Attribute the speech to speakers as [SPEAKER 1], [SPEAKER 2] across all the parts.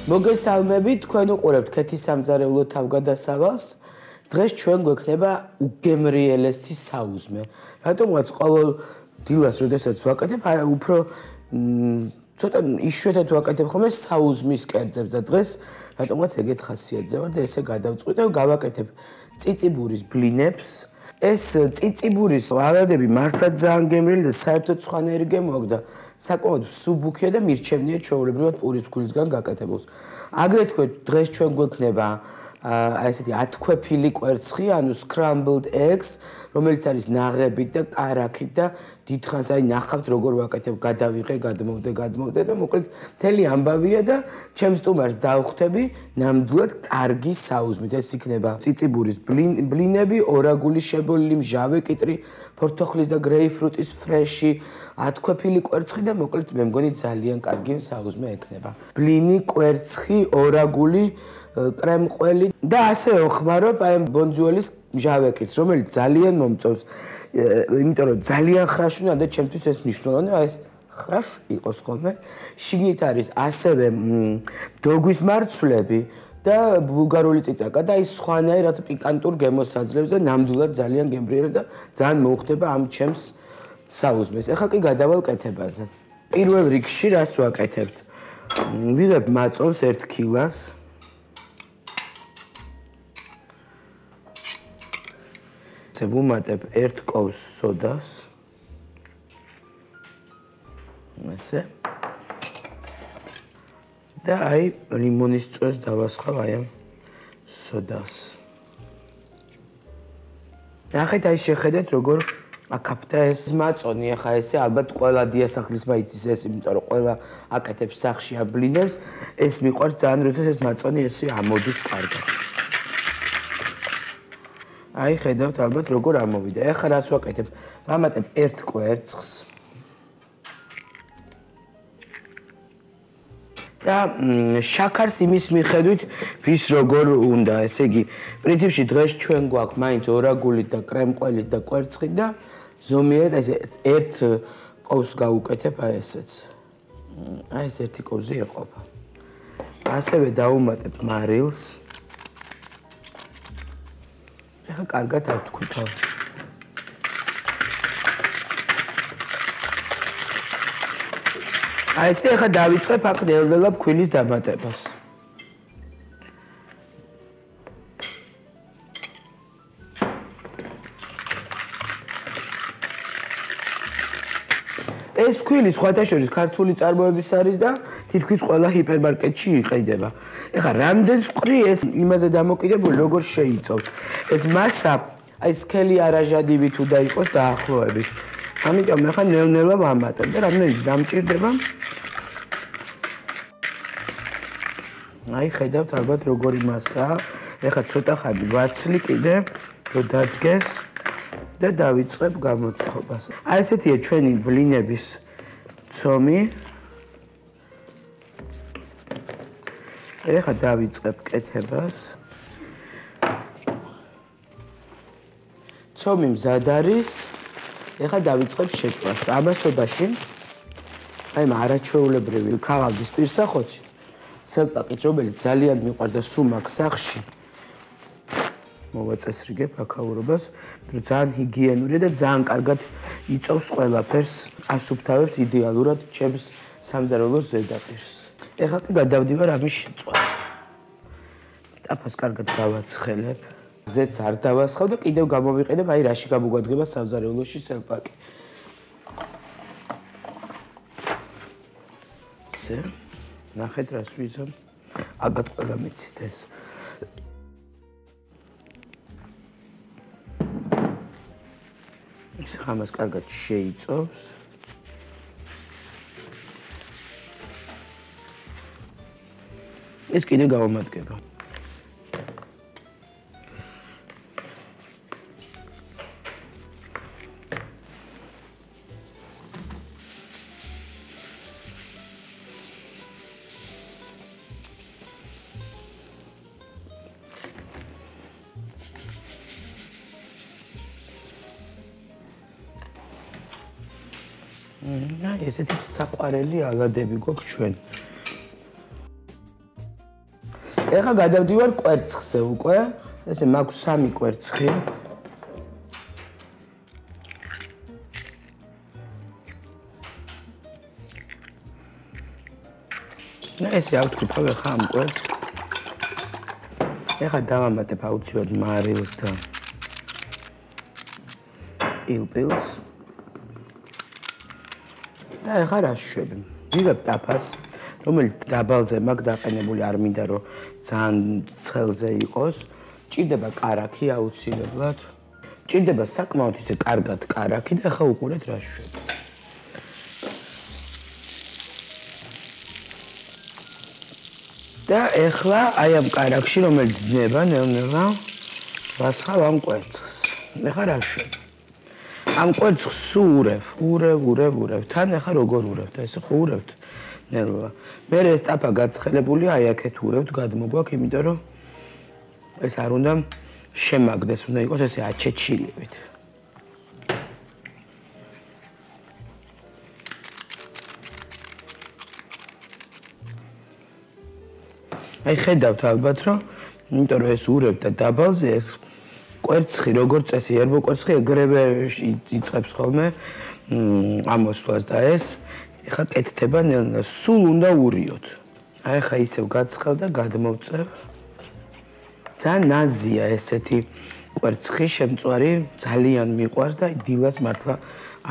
[SPEAKER 1] მოგესალმებით, თქვენ უყურებთ ქეთის სამზარეულო თავგადასავალს. დღეს ჩვენ გვექნება უგემრიელესი საუზმე. რატომღაც ყოველ დილას, როდესაც ვაკეთებ, უფრო ცოტა იშვიათად ვაკეთებ ხოლმე საუზმის კერძებს და დღეს რატომღაც ეგეთ ხასიათზე ვარ და ესე გადავწყვიტე, გავაკეთებ წიწიბურის ბლინებს. ეს წიწიბურის ვალადები მართლა ძალიან გემრიელი და საერთოდ სხვანაირი გემოაქვს და საკმაოდ სუბუქია და მირჩევნია ჩვეულებრივად პურის ფქვილისგან გაკეთებულს. აგრეთვე დღეს ჩვენ გვექნება ესეთი ათქვეფილი კვერცხი, ანუ scrambled eggs, რომელიც არის ნაღებით და კარაქით და დიდხანს ნახავთ როგორ ვაკეთებ, გადავიღე, გადმოვდე და მოკლედ მთელი ამბავია და ჩემს სტუმარს დავხვდები ნამდვილად კარგი საუზმით. ეს იქნება წიწიბურის ბლინები, ორაგული შებოლილი, მჟავე კიტრი, ფორთოხლის და გრეიფრუტის ფრეში, ათქვეფილი კვერცხი და მოკლედ მე მგონი ძალიან კარგი საუზმე ექნება. ბლინი, კვერცხი, ორაგული, კრემყველი და ასე ვხმარობ აი ბონძუელის მჟავე კიტს, რომელიც ძალიან მომწონს, იმიტომ რომ ძალიან ხრაში უნდა და ჩემთვის ეს მნიშვნელოვანია, ეს ხრაში იყოს ხოლმე. შიგნით არის ასევე დოგვის მარცვლები და ბულგარული წიწაკა და ის სხვანაირ რაც პიკანტურ გემოს აძლევს და ნამდვილად ძალიან გემრიელი და ძალიან მოუხდება ამ ჩემს საუზმეს. ეხლა კი გადავალ კეთებაზე. პირველ რიგში რას ვაკეთებთ? ვიღებ მაწონს 1 კილას. ვუმატებ 1 კოვს სოდას. ასე. და აი ლიმონის წვენს დავასხავ აი ამ სოდას. ნახეთ აი შეხედეთ როგორ აკაფდა ეს მაწონი, ახლა ესე ალბათ ყველა დიასახლისმა იცის ეს, იმიტომ რომ ყველა აკეთებს სახში ამ ბლინებს, ეს მიყვარს ძალიან, როდესაც ეს მაწონი ესე ამოდის კარგად. აი ხედავთ ალბათ როგორ ამოვიდა. ეხლა რას ვაკეთებ? ვამატებ 1 კვერცხს. და შაქარს იმის მიხედვით ვის როგორ უნდა, ესე იგი, პრინციპში დღეს ჩვენ გვაქვს მაინც ორაგულით და კრემყველით და კვერცხით და ზომიერად ესე 1 ყოვს გავუკეთებ აი ესეც. აი ეს 1 ყოვზე იყოფა. ასევე დავუმატებ მარილს. ეხლა კარგად ავთქვიფავ. აი ესე ეხლა დავიწყებ აქ ნელ-ნელა ფქვილის დამატებას. ეს ფქვილი სხვათა შორის ქართული წარმოების არის და თითქმის ყველა ჰიპერმარკეტში იყიდება. ეხლა რამდენს ვყრი ეს იმაზე დამოკიდებული როგორ შეიწოვს. ეს მასა აი სქელი არაჟადივით უნდა იყოს დაახლოებით. ამიტომ ეხლა ნელ-ნელა ვამატებ და რამდენიც დამჭირდება. აი ხედავთ ალბათ როგორი მასაა. ეხლა ცოტა ხანი ვაცლი კიდე რომ დადგეს და დავიწყებ გამოცხობას. აი ესეთია ჩვენი ბლინების ცომი. ეხლა დავიწყებ კეთებას. ცომი მზად არის. ეხლა დავიწყებ შეწვას. ამასობაში აი არაჩვეულებრივი ქაღალდის პირსახოცი სელპაკით, რომელიც ძალიან მიყვარს და სულ მაქვს სახში. მოვაწესრიგებ აქაურობას, რომ ძალიან ჰიგიენურია და ძალიან კარგად იწოვს ყველაფერს, ასუფთავებს იდეალურად ჩემს სამზარეულოს ზედაპირს. ეხლა კი გადავდივარ ამის შეწვას. სტაფას კარგად გავაცხელებ. ზედს არ დავასხავ და კიდევ გამოვიყენებ, აი რაში გამოგვადგება სამზარეულოში სელპაკი. ესე, ნახეთ რას ვიზამ. ალბათ ყველა მიცით ეს. ეს ხამას კარგად შეიწოვს. ეს კიდე გავამატგება. ესეთი საყვარელი ალადები გვაქვს ჩვენ. ეხლა გადავდივარ კვერცხზე უკვე. ესე მაქვს 3 კვერცხი. ესე ავთქიფავ ეხლა ამ კვერცხს. ეხლა დავამატებ აუცილებლად მარილს და პილპილს. და ეხლა რა შვები? ვიღებ ტაფას, რომელიც დაბალზე მაქვს დაყენებული, არ მინდა რომ ძალიან ცხელზე იყოს. ჭირდება კარაქი აუცილებლად. ჭირდება საკმაოდ ისე კარგად კარაქი და ეხლა უყურეთ რა შვები. და ეხლა აი ამ კარაქში რომელიც ძნება ნელ-ნელა ვასხავ ამ კვერცხს. ეხლა რა შვები? ამ კვერცხს ურევ. თან ეხლა როგორ ურევთ? ესე ხო ურევთ ნელა. მე ეს ტაფა გაცხელებულია, აი აქეთ ურევთ, გადმოგვაქვს, იმიტომ რომ ეს არ უნდა შემაგდეს, უნდა იყოს ესე აჩეჩილივით. აი ხედავთ ალბათ რომ იმიტომ რომ ეს ურევთ და დაბალზე ეს კვერცხი როგორც წესი ერბო კვერცხი ეგრევე იწყებს ხოლმე ამოსვლას და ეს ეხა კეთდება ნელ-ნელა სულ უნდა ურიოთ. აი ხა ისევ გაცხელ და გადმოვწევ. ძალიან ნაზია ესეთი კვერცხი შემწვარი ძალიან მიყვარს და დილას მართლა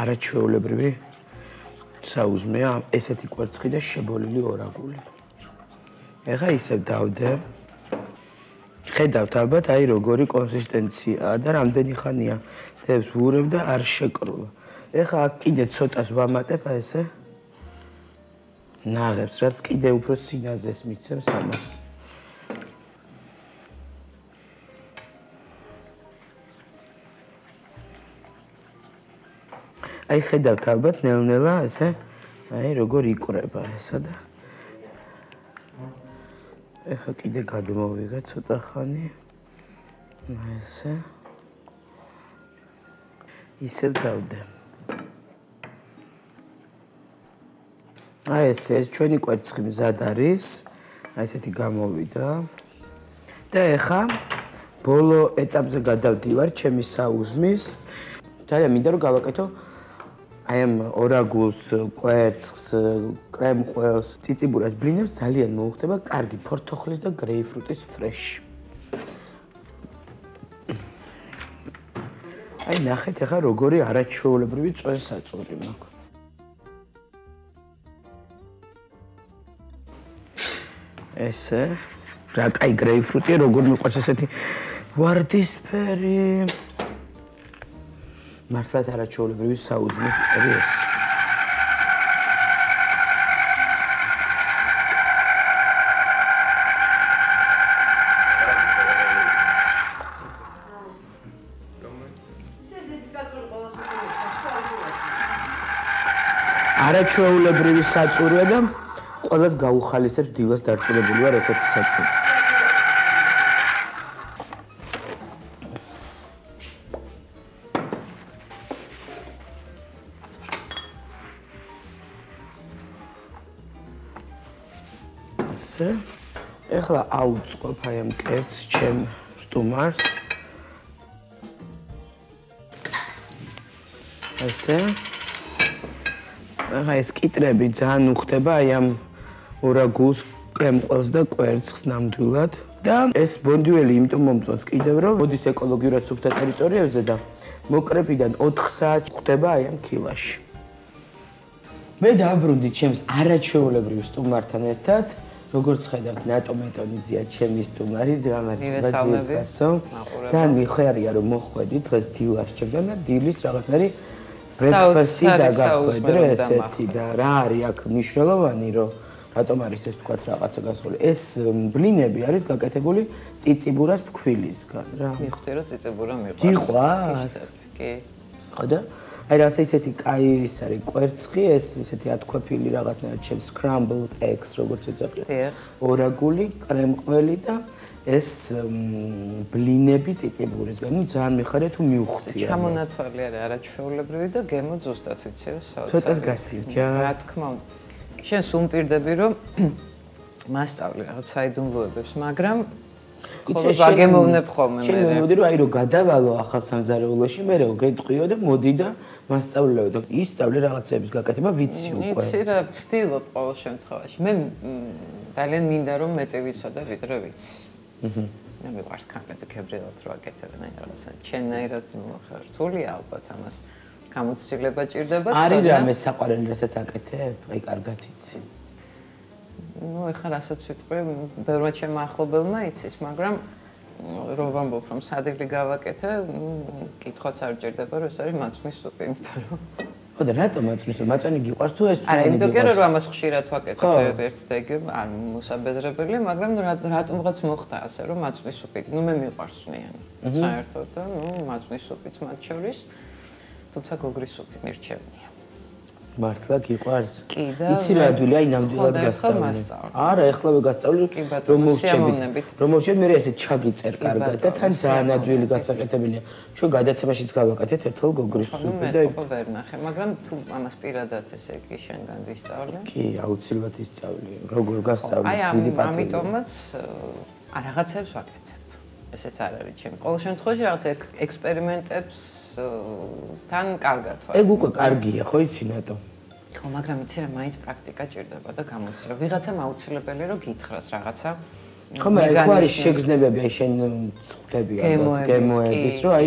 [SPEAKER 1] არაჩვეულებრივი საუზმეა ესეთი კვერცხი და შებოლილი ორაგული. ეხა ისევ დავდე. ხედავთ ალბათ აი როგორი კონსისტენციაა და რამდენი ხანია დებს ვურევ და არ შეკრულა. ეხა აქ კიდე ცოტას ვამატებ აი ესე ნაღებს, რაც კიდე უფრო სინაზეს მიცემს ამას. აი ხედავთ ალბათ ნელ-ნელა ესე აი როგორ იკვრება ესა და ეხლა კიდე გადმოვიღე ცოტა ხანი. ესე ისევ დავდე. აი ეს ჩვენი კვერცხი მზად არის. აი ესეთი გამოვიდა. და ეხლა ბოლო ეტაპზე გადავდივარ ჩემი საუზმის. ძალიან მინდა რომ გავაკეთო აი ამ ორაგულს, კვერცხს, კრემყველს, ციციბურას ბლინებს ძალიან მოუხდება კარგი ფორთოხლის და გრეიფრუტის ფრეში. აი ნახეთ ახლა როგორი არაჩვეულებრივი წვენსაწვევი მაქვს. ესე რა კაი გრეიფრუტია, როგორ მიყვარს ესეთი ვარდისფერი. მართლაც არაჩვეულებრივი საუზმე არის ეს. არაჩვეულებრივი საწურია და ყველას გაუხალისებს დილას დარწმუნებული ვარ ესეთი საწური. ეხლა აუწყობ აი ამ კერძს ჩემ სტუმარს. ესე. ახლა ეს კიტრები ძალიან უხდება აი ამ ორაგულს, კრემყველს და კვერცხს ნამდვილად. და ეს ბონდუელი იმიტომ მომწონს კიდევ რომ მოდის ეკოლოგიურად სუფთა ტერიტორიებზე და მოკრეფიდან 4 საათი ხდება აი ამ ქილაში. მე დავბრუნდი ჩემს არაჩვეულებრივ სტუმართან ერთად. როგორც ხედავთ, ნატო მეტონიძეა ჩემი სტუმარი, ძრამარჯვებასო. ძალიან მიხარია რომ მოხვედით დღეს დილას ჩემთან და დილის რაღაცნაირი ბრექფასტი დაგახვედრე ესეთი და რა არის აქ მნიშვნელოვანი რომ რატომ არის ეს თქვა რაღაცა განსხვავებული. ეს ბლინები არის გაკეთებული ციციბურას ფქვილისგან რა.
[SPEAKER 2] მიხდი რომ ციციბურა მიყვარს.
[SPEAKER 1] გიყვარს?
[SPEAKER 2] კი.
[SPEAKER 1] ხოდა? აი რაღაცა ისეთი კაი ის არის კვერცხი, ეს ისეთი ათქვაფილი რაღაცნაირად ჩემ scrambled eggs როგორც ეძახიან. ორაგული, კრემყველი და ეს ბლინები ციციბურისგან. ნუ ძალიან მიხარია თუ მივხვდია.
[SPEAKER 2] ჩამონათვალი არის არაჩვეულებრივი და გემო ზუსტად ვიცი რომ საოცარი.
[SPEAKER 1] ცოტას გასიჯა.
[SPEAKER 2] რა თქმა უნდა. შენ სულ მპირდები რომ მასწავლე რაღაც საიდუმლოებებს, მაგრამ ხოლმე ვაგემოვნებ ხოლმე მე.
[SPEAKER 1] შენ მოვიდი რომ აი რომ გადავალო ახალ სამზარეულოში, მე რომ გეტყვიო და მოდი და მასწავლეო და ისწავლე რაღაცების გაკეთება ვიცი უკვე.
[SPEAKER 2] იცი რა, ვცდილობ ყოველ შემთხვევაში. მე ძალიან მინდა რომ მეტი ვიცოდე ვიდრე ვიცი. მე მიყვარს ქალები ქებრილად რო აკეთებენ აი რაღაცა. ჩემნაირად რთულია ალბათ ამას გამოცდილება ჭირდება ცოდნა.
[SPEAKER 1] არის რამე საყვარელი რასაც აკეთებ? აი კარგად იცი.
[SPEAKER 2] ну ეხლა რასაც ვიტყვი, ბევრმა ჩემმა ახლობელმა იცის, მაგრამ რო ვამბობ რომ სადილი გავაკეთე, კითხვაც არ ჭირდება, რომ ეს არის მაწვნის სუპი, იმიტომ რომ
[SPEAKER 1] ხო და რატომ მაწვნის სუპი? მაწვენი გიყვარს თუ ეს?
[SPEAKER 2] არა, იმიტომ რომ ამას ხშირად ვაკეთებ ერთ და იგივე, არ მოსაბეზრებელია, მაგრამ რატომღაც მოხდა ასე, რომ მაწვნის სუპი, ну მე მიყვარს სვიანი. საერთოდ და მაწვნის სუპიც მათ შორის, თუმცა გოგრის სუპი მირჩევნია.
[SPEAKER 1] მართლა გიყვარს?
[SPEAKER 2] კი და
[SPEAKER 1] იცი რა დული, აი ნამდვილად გასწავლე. არა, ეხლა გასწავლე რომ მოვჩებით. რომ მოვჩებით, მე ესე ჩაგიწერ კარგად და თან ძალიან ადვილი გასაკეთებელია. ჩვენ გადაცემაშიც გავაკეთეთ ერთხელ გოგრის სუპი და
[SPEAKER 2] მე ვერ ნახე, მაგრამ თუ ამას პირადად ესე იგი შენგან ვისწავლე.
[SPEAKER 1] კი, აუცილებლად ისწავლე. როგორ გასწავლე
[SPEAKER 2] დიდი პატივი. აი ამიტომაც რაღაცებს ვაკეთებ. ესეც არ არის ჩემი. ყოველ შემთხვევაში რაღაც ექსპერიმენტებს თან კარგად ვარ.
[SPEAKER 1] ეგ უკვე კარგია, ხო იცი ნატო?
[SPEAKER 2] ხო, მაგრამ იცი რა, მაინც პრაქტიკა ჭირდება და გამოცდილება. ვიღაცამ აუცილებელი რომ გითხრას რაღაცა.
[SPEAKER 1] ხო, მაგრამ ხო არის შეგრძნებები, აი შენ ხვდები ალბათ გემოების, რომ აი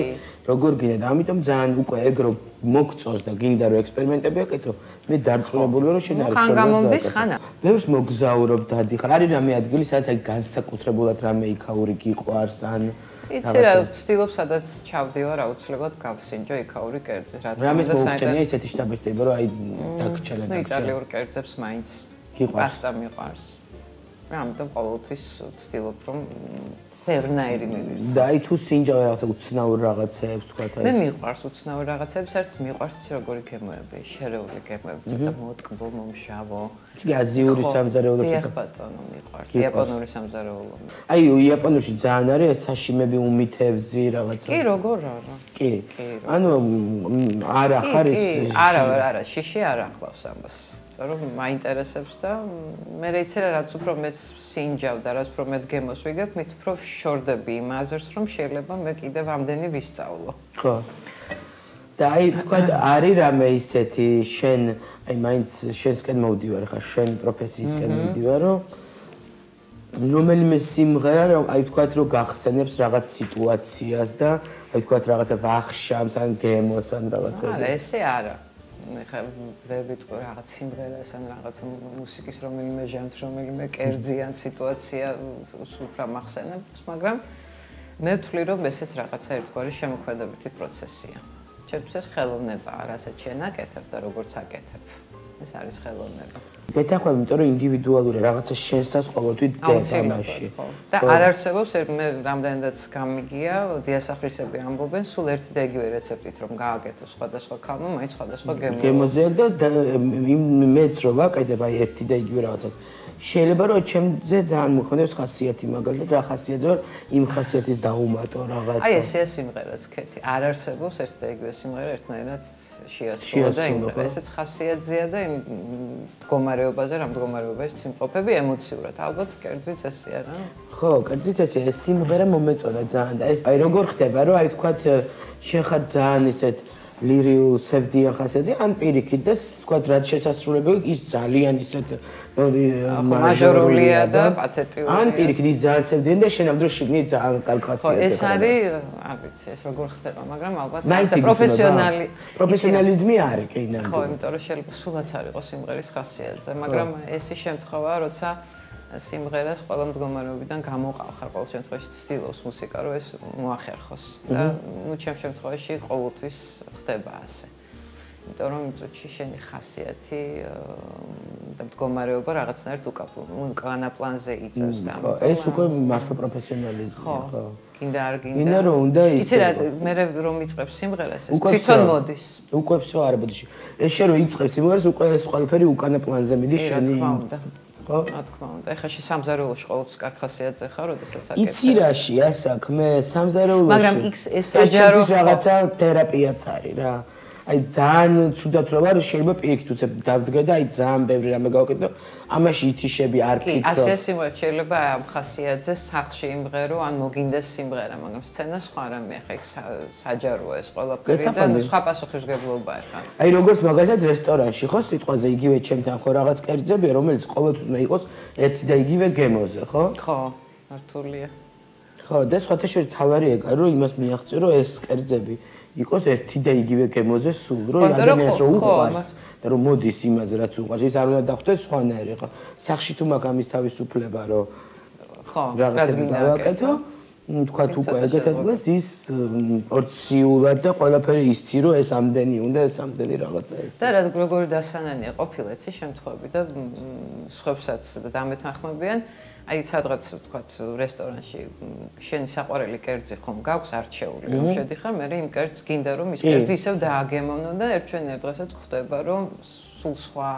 [SPEAKER 1] როგორ გინდა, ამიტომ ძალიან უკვე ეგ რო მოგწოს და გინდა რომ ექსპერიმენტები აკეთო, მე დარწმუნებული ვარ რომ შენ არ
[SPEAKER 2] ხან გამომდის ხანა.
[SPEAKER 1] ბევრს მოგზაურობ დადი ხარ. არის რამე ადგილი, სადაც აი განსაკუთრებულად რამე იქაური გიყვარს ან
[SPEAKER 2] იცი რა, ვცდილობ სადაც ჩავდივარ, აუცილებლად გავსინჯო იქაური კერძი.
[SPEAKER 1] რამეს მოუხდენია ისეთი შტაბეშტება, რომ აი დაგჭალა და
[SPEAKER 2] იტალიურ კერძებს მაინც პასტა მიყვარს. ამიტომ ყოველთვის ვცდილობ რომ ვერნაირი მივირთო.
[SPEAKER 1] და აი თუ სინჯავე რაღაცა უცნაურ რაღაცებს თქვათ აი.
[SPEAKER 2] მე მიყვარს უცნაურ რაღაცებს, საერთოდ მიყვარს როგორი გემოები, შერეული გემოები, ცოტა მოტკბო, მომშავო.
[SPEAKER 1] კი აზიური სამზარეულო
[SPEAKER 2] ცოტა. დიახ ბატონო, მიყვარს. იაპონური სამზარეულო.
[SPEAKER 1] აი იაპონურში ძალიან არის საშიმები უმითევზი რაღაცა.
[SPEAKER 2] კი, როგორ არა.
[SPEAKER 1] კი. ანუ არ ახარის
[SPEAKER 2] არა, შიში არ ახლავს ამას. რომ მაინტერესებს და მე რეიცი რაც უფრო მეც სინჯავ და რაც უფრო მეტ გემოს ვიგებ, მით უფრო შორდები იმ აზრს, რომ შეიძლება მე კიდევ ამდენი ვისწავლო.
[SPEAKER 1] ხო. და აი თქვა არის რამე ისეთი შენ აი მაინც შენსკენ მოვდივარ ხა შენ პროფესიისკენ მივდივარ რომ რომელიმე სიმღერა რომ აი თქვა რომ გახსენებს რაღაც სიტუაციას და აი თქვა რაღაცა ვახშამს ან გემოს ან რაღაცა.
[SPEAKER 2] არა, ესე არა. ხა ვერ ვიტყვი რაღაც სიმღერას ან რაღაც მუსიკის რომელიმე ჟანრს, რომელიმე კერძი ან სიტუაცია სულფრა მახსენებს, მაგრამ მე ვთვლი რომ ესეც რაღაცა ერთგვარი შემოქმედებითი პროცესია. ჩემთვის ეს ხელოვნებაა, რასაც შენ აკეთებ და როგორც აკეთებ. ეს არის ხელოვნება.
[SPEAKER 1] გეთახვევი, იმიტომ რომ ინდივიდუალური რაღაცა შენსაც ყოველთვის დეტალში.
[SPEAKER 2] და არ არსებობს მე რამდენადაც გამიგია, დიასახლისები ამბობენ, სულ ერთი და იგივე რეცეპტით რომ გააკეთო სხვადასხვა ქალმა, მაინც სხვადასხვა
[SPEAKER 1] გემოზე და მეც რო ვაკეთებ აი ერთი და იგივე რაღაცას. შეიძლება რომ ჩემზე ძალიან მოქმედებს ხასიათი, მაგალითად რა ხასიათზე ვარ, იმ ხასიათის დაუმატო რაღაცა.
[SPEAKER 2] აი ესეა სიმღერაც ქეთი. არ არსებობს ერთი და იგივე სიმღერა ერთნაირად შეასრულა და იმღერა. ესეც ხასიათზეა და იმ მდგომარეობაზე, რა მდგომარეობაში სიმყოფები ემოციურად. ალბათ კერძიც ესეა რა.
[SPEAKER 1] ხო, კერძიც ესეა. ეს სიმღერა მომეწონა ძალიან და ეს აი როგორ ხდება, რომ აი თქვათ შენ ხარ ძალიან ისეთ ლირიულ სევდიან ხასიათზე, ან პირიქით და თქვათ რაც შესასრულებელი ის ძალიან ისეთ
[SPEAKER 2] მაჟორულია და პათეტიურია.
[SPEAKER 1] ან პირიქით ის ძალიან სევდიან და შენ ამ დროს შიგნით ძალიან კარგი ხასიათი.
[SPEAKER 2] ხო, ეს არის, არ ვიცი, ეს როგორ ხდება, მაგრამ ალბათ
[SPEAKER 1] პროფესიონალიზმი არის კი ნამდვილად.
[SPEAKER 2] ხო, იმიტომ რომ შეიძლება სულაც არ იყოს სიმღერის ხასიათზე, მაგრამ ეს ის შემთხვევაა, როცა სიმღერას ყველა მდგომარეობიდან გამოყავ ხარ ყოველ შემთხვევაში ცდილობს მუსიკა რომ ეს მოახერხოს და ნუ ჩემ შემთხვევაში ყოველთვის ხდება ასე. იმიტომ რომ წუთში შენი ხასიათი და მდგომარეობა რაღაცნაირად უკანა პლანზე იწევს და
[SPEAKER 1] ეს უკვე მართლა პროფესიონალიზმია ხო.
[SPEAKER 2] კიდე არ გინდა.
[SPEAKER 1] გინდა რომ უნდა ის.
[SPEAKER 2] იცი რა, მე რომ იწყებს სიმღერას ეს თვითონ მოდის.
[SPEAKER 1] უკვე всё არ ბოდიში. ეს შენ რომ იწყებს სიმღერას უკვე ეს ყველაფერი უკანა პლანზე მიდის შენი.
[SPEAKER 2] რა თქმა უნდა. ეხლა სამზარეულოში ყოველთვის კარგ ხასიათზე ხარ, როდესაც აკეთებ.
[SPEAKER 1] იცი რაშია საქმე, სამზარეულოში.
[SPEAKER 2] მაგრამ ეს საჯარო
[SPEAKER 1] რაღაცა თერაპიაც არის რა. აი ძალიან ცუდად რო ვარ, შეიძლება პირიქით უცებ დავდგე და აი ძალიან ბევრი რამე გავაკეთე და ამაში ითიშები არ
[SPEAKER 2] კი,
[SPEAKER 1] ფიქრო.
[SPEAKER 2] ასე სიმღერა შეიძლება ამ ხასიათზე სახლში იმღერო, ან მოგინდეს სიმღერა, მაგრამ სცენა სხვა რამეა, ხა იქ საჯაროა ეს ყველაფერი და სხვა პასუხისმგებლობაა ხა.
[SPEAKER 1] აი როგორც მაგალითად რესტორანში ხო სიტყვაზე იგივე ჩემთან ხო რაღაც კერძებია, რომელიც ყოველთვის უნდა იყოს ერთი და იგივე გემოზე, ხო?
[SPEAKER 2] ხო, მართულია.
[SPEAKER 1] ხო, და სხვათა შორის თავარი ეგა, რომ იმას მიაღწევ, რომ ეს კერძები იყოს ერთი და იგივე გემოზე სულ, რომ ადამიანს რო უყვარს და რომ მოდის იმაზე, რაც უყვარს, ის არ უნდა დახვდეს სხვანაირი, ხო? სახში თუ მაგ ამის თავისუფლება, რომ
[SPEAKER 2] ხო,
[SPEAKER 1] რაღაცები გავაკეთო, თქვათ უკვე ეგეთ ადგილას ის პორციულად და ყველაფერი ისცი, რომ ეს ამდენი უნდა, ეს ამდენი რაღაცა ეს.
[SPEAKER 2] და როგორი დასანანია ყოფილა ეცი შემთხვევები და სხვებსაც დამეთანხმებიან. აი სადღაც თქვათ რესტორანში შენი საყვარელი კერძი ხომ გაქვს არჩეული რომ შედიხარ მე იმ კერძს გინდა რომ ის კერძი ისევ დააგემოვნო და ერთჩვენერ დღესაც ხდება რომ სულ სხვა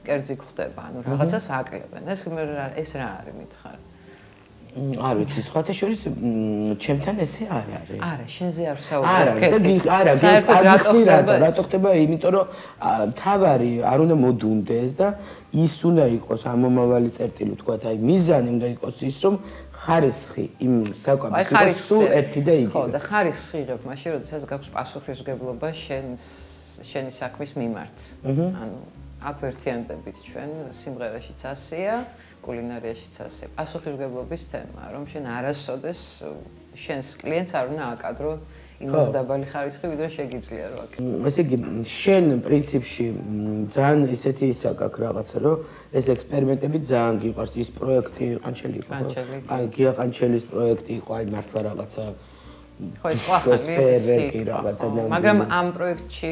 [SPEAKER 2] კერძი ხდება ანუ რაღაცას აკლებენ ეს რა არის მითხარ
[SPEAKER 1] არ ვიცი სხვათა შორის ჩემთან ესე არ არის
[SPEAKER 2] არა შენზე არ ვსაუბრობ
[SPEAKER 1] არა რატო ხდება იმიტომ რომ თავარი არ უნდა მოდუნდეს და ის უნდა იყოს ამომავალი წერტილი თქვათ აი მიზანი უნდა იყოს ის რომ ხარისხი იმ საკვების იყოს სულ ერთი და იგივე
[SPEAKER 2] ხო და ხარისხს იღებ მაშინ როდესაც გაქვს პასუხისმგებლობა შენი საქმის მიმართ ანუ აკვერთიანდებით ჩვენ სიმღერაშიც ასეა კულინარიაშიც ასე პასუხისმგებლობის თემა რომ შენ არასოდეს შენს კლიენტს არ უნდა აკადრო იმას დაბალი ხარისხი ვიდრე შეგიძლია რო აკეთო
[SPEAKER 1] ესე იგი შენ პრინციპში ძალიან ისეთი ისა გაქვს რაღაცა რომ ეს ექსპერიმენტები ძალიან გიყვარს ის პროექტი ყანჩელი იყო აი გია ყანჩელის პროექტი იყო აი მართლა რაღაცა
[SPEAKER 2] ხო ეს
[SPEAKER 1] ფერვერკი რაღაცა
[SPEAKER 2] მაგრამ ამ პროექტში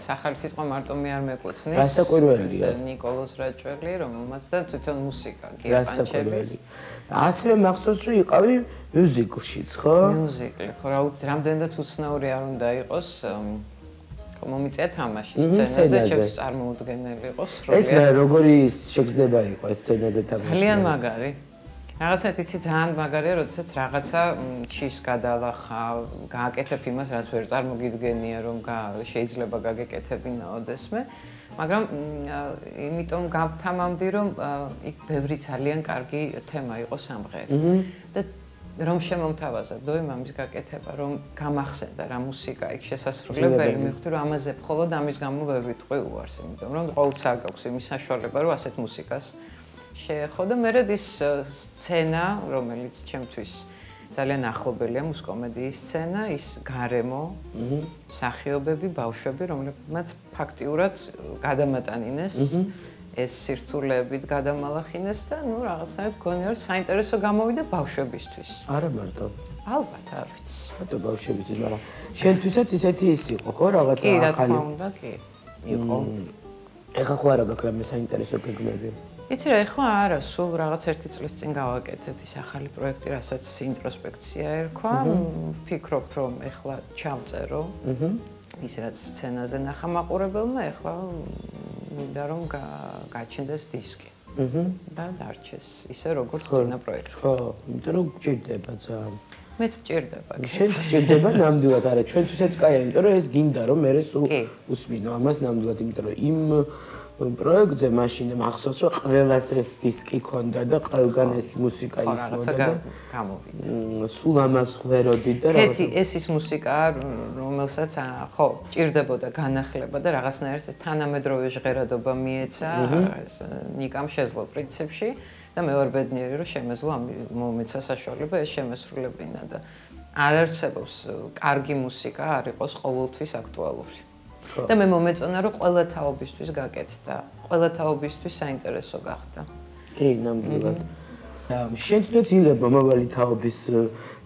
[SPEAKER 2] სახალი სიტყვა მარტო მე არ მეკუთვნის
[SPEAKER 1] გასაკვირველია
[SPEAKER 2] ნიკოლოზ რაჭველი რომელმაც და თვითონ მუსიკა გია ყანჩელის
[SPEAKER 1] ასევე მახსოვს რომ იყავი მიუზიკლშიც ხო
[SPEAKER 2] მიუზიკლი ხო რა უცნაური რამდენადაც უცნაური არ უნდა იყოს ხო მომიწია თამაში სცენაზე ჩემს წარმოუდგენელი იყოს
[SPEAKER 1] ეს როგორი შეგრძნება იყო ეს სცენაზე თამაში
[SPEAKER 2] ძალიან მაგარი რაღაცა იცი ძალიან მაგარია, როდესაც რაღაცა ჩის გადალახა, გააკეთებ იმას, რაც ვერ წარმოგიდგენია, რომ შეიძლება გაგეკეთებინაო დესმე, მაგრამ იმიტომ გავთამამდი, რომ იქ ბევრი ძალიან კარგი თემა იყო სამღერი. და რომ შემომთავაზებდო იმის გაკეთება, რომ გამახსენდა რა მუსიკა იქ შესასრულებელი, მივხვდი რომ ამაზე მხოლოდ ამის გამო ბევრი ტყვი უარს, იმიტომ რომ ყოველთვის არ გაქვს იმის საშუალება, რომ ასეთ მუსიკას შეეხო და მე ის სცენა, რომელიც ჩემთვის ძალიან ახლობელია მუსკომედიის სცენა, ის გარემო, მსახიობები, ბავშვები, რომლებმაც ფაქტიურად გადამატანინეს, ეს სირთულეებით გადამალახინეს და ნუ რაღაცნაირად გონია რომ საინტერესო გამოვიდა ბავშვებისთვის.
[SPEAKER 1] არა მარტო.
[SPEAKER 2] ალბათ არ ვიცი.
[SPEAKER 1] მარტო ბავშვებისთვის, მაგრამ შენთვისაც ისეთი ის იყო, ხო, რაღაცა
[SPEAKER 2] ახალი. კი, რა თქმა უნდა, კი. იყო.
[SPEAKER 1] ეხა ხო არა გაქვს რამე საინტერესო გეგმები?
[SPEAKER 2] იცი რა, ეხლა არა, სულ რაღაც 1 წლის წინ გავაკეთეთ ის ახალი პროექტი, რასაც ინტროსპექცია ერქვა. ვფიქრობ, რომ ეხლა ჩავწერო. ის რაც სცენაზე ნახა მაყურებელმა, ეხლა მინდა რომ გაჩნდეს დისკი. და დარჩეს ისე როგორც წინა პროექტი.
[SPEAKER 1] ხო, იმიტომ რომ გჭირდება ძალიან.
[SPEAKER 2] მეც მჭირდება.
[SPEAKER 1] შენ გჭირდება ნამდვილად, არა, ჩვენთვისაც კაია, იმიტომ რომ ეს გინდა რომ მე სულ უსმინო ამას ნამდვილად, იმიტომ რომ იმ პროექტზე მაშინ მახსოვს რომ ყველას ეს დისკი ქონდა და ყველგან ეს მუსიკა ისმოდა და
[SPEAKER 2] გამოვიდა.
[SPEAKER 1] სულ ამას ხვეროდი და
[SPEAKER 2] კეთი ეს ის მუსიკაა რომელსაც ხო ჭირდებოდა განახლება და რაღაცნაირად თანამედროვე ჟღერადობა მიეცა ნიკამ შეძლო პრინციპში და მე ვარ ბედნიერი რომ შემეძლო ამ მომეცა საშუალება ეს შემესრულებინა და არ არსებობს კარგი მუსიკა არ იყოს ყოველთვის აქტუალური. და მე მომეწონა რომ ყველა თაობისთვის გაკეთდა. ყველა თაობისთვის საინტერესო გახდა.
[SPEAKER 1] კი, ნამდვილად. შენ თვითონ ძლებ მომავალი თაობის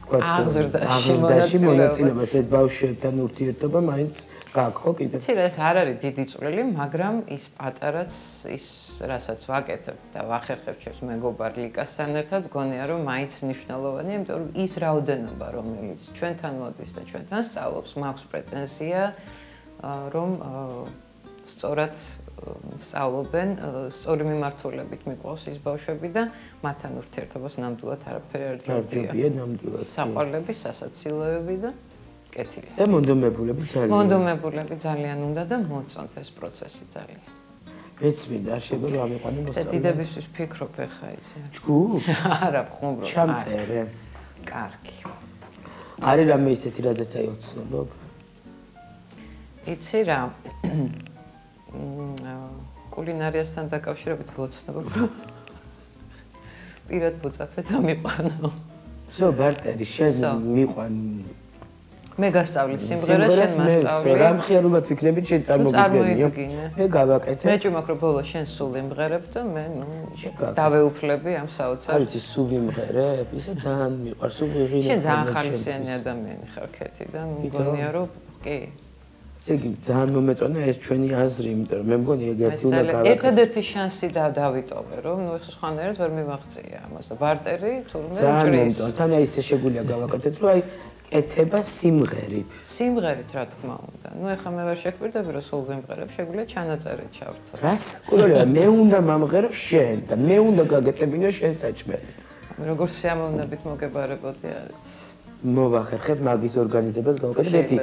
[SPEAKER 1] თქვათ აღზრდაში მონაწილეობას ეს ბავშვებთან ურთიერთობა მაინც გაქვს ხო კიდე?
[SPEAKER 2] იცი რა ეს არ არის დიდი წვლილი, მაგრამ ის პატარაც ის რასაც ვაკეთებ და ვახერხებ ჩემს მეგობარ ლიკასთან ერთად გონია რომ მაინც მნიშვნელოვანია, იმიტომ რომ ის რაოდენობა რომელიც ჩვენთან მოდის და ჩვენთან სწავლობს, მაქვს პრეტენზია რომ სწორად სწავლობენ, სწორი მიმართულებით მიყვავს ის ბავშვები და მათთან ურთიერთობას ნამდვილად არაფერი არ ჯობია.
[SPEAKER 1] ნამდვილად.
[SPEAKER 2] საყვარლები, სასაცილოები და კეთილია.
[SPEAKER 1] და მონდომებულები ძალიან.
[SPEAKER 2] მონდომებულები ძალიან უნდა და მოწონთ ეს პროცესი ძალიან.
[SPEAKER 1] მეც მინდა არ შეიძლება რომ ამიყვანო
[SPEAKER 2] და
[SPEAKER 1] მოსწავლე.
[SPEAKER 2] დიდებისთვის ფიქრობ ახლა იცი.
[SPEAKER 1] ჯგუფ?
[SPEAKER 2] არა, ხუმრობ.
[SPEAKER 1] ჩამწერე.
[SPEAKER 2] კარგი.
[SPEAKER 1] არის რამე ისეთი რაზეც აი ოცნობ?
[SPEAKER 2] იცი რა? კულინარიასთან დაკავშირებით ვოცნობ. პირად მოწაფეთ ამიყვანო.
[SPEAKER 1] всё, ბარტერი, შენ მიყვან.
[SPEAKER 2] მე გასწავლი სიმღერა, შენ მასწავლი.
[SPEAKER 1] რა მხიარულად ვიქნებით შენ წარმოგიდგენიო. მე გავაკეთე.
[SPEAKER 2] მე ჭუმაქ რომ ბოლოს შენ სულ იმღერებ და მე დავეუფლები ამ საოცარ.
[SPEAKER 1] არ ვიცი, სულ ვიმღერებ, ისე ძალიან მიყვარს, სულ ვიღინებ.
[SPEAKER 2] შენ ძალიან ხალისიანი ადამიანი ხარ ქეთი და მგონია რომ კი.
[SPEAKER 1] ესე იგი ძალიან მომეწონა ეს ჩვენი აზრი, იმიტომ რომ მე მგონი ეგეთი უნდა გავაკეთო.
[SPEAKER 2] ერთადერთი შანსი დავიტოვე, რომ ნუ ეხლა სხვანაირად ვერ მივაღწია ამას და ბარტერი თურმე
[SPEAKER 1] ძალიან მომწონს. თან აი ისე შეგვიძლია გავაკეთეთ, რომ აი ეთება სიმღერით.
[SPEAKER 2] სიმღერით რა თქმა უნდა. ნუ ეხლა მე ვერ შეგვირდები რომ სულ ვიმღერებ, შეგვიძლია ჩანაწერით ჩავრთო.
[SPEAKER 1] რა საკურველია, მე უნდა მომღერო შენ და მე უნდა გაგეტებინო შენ საჭმელი.
[SPEAKER 2] როგორ სიამოვნებით მოგებარებოდი არის.
[SPEAKER 1] მოვახერხებ მაგის ორგანიზებას გავაკეთებ ერთი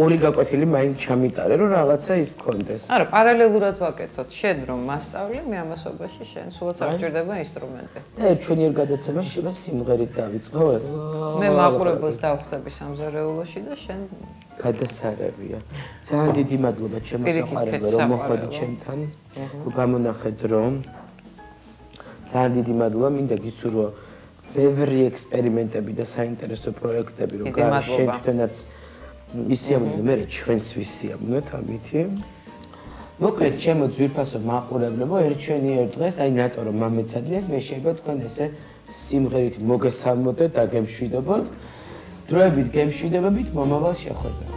[SPEAKER 1] ორი გაკვეთილი მაინც ჩამიტარე რომ რაღაცა ის მქონდეს.
[SPEAKER 2] არა, პარალელურად ვაკეთოთ. შენ რომ მასწავლი, მე ამასობაში შენ სულაც არ გჭირდება ინსტრუმენტი.
[SPEAKER 1] და ჩვენ ერთ გადაცემაში შეიძლება სიმღერით დავიწყო.
[SPEAKER 2] მე მაყურებელს დავხვდები სამზარეულოში და შენ
[SPEAKER 1] გადასარევია. ძალიან დიდი მადლობა ჩემო საყვარელო რომ მოხვედი ჩემთან. გამონახეთ რომ ძალიან დიდი მადლობა მინდა გისურვო ბევრი ექსპერიმენტები და საინტერესო პროექტები რომ შენთვენაც ისიამოვნო მე ჩვენც ვისიამოვნოთ ამითი. მოკლედ ჩემო ძვირფასო მაყურებლებო ერთ დღეს აი ნატო რომ მამეცადიათ მე შეიძლება თქვენ ესე სიმღერით მოგესალმოთ და გემშვიდობოთ დროებით გემშვიდებებით მომავალ შეხვედრას.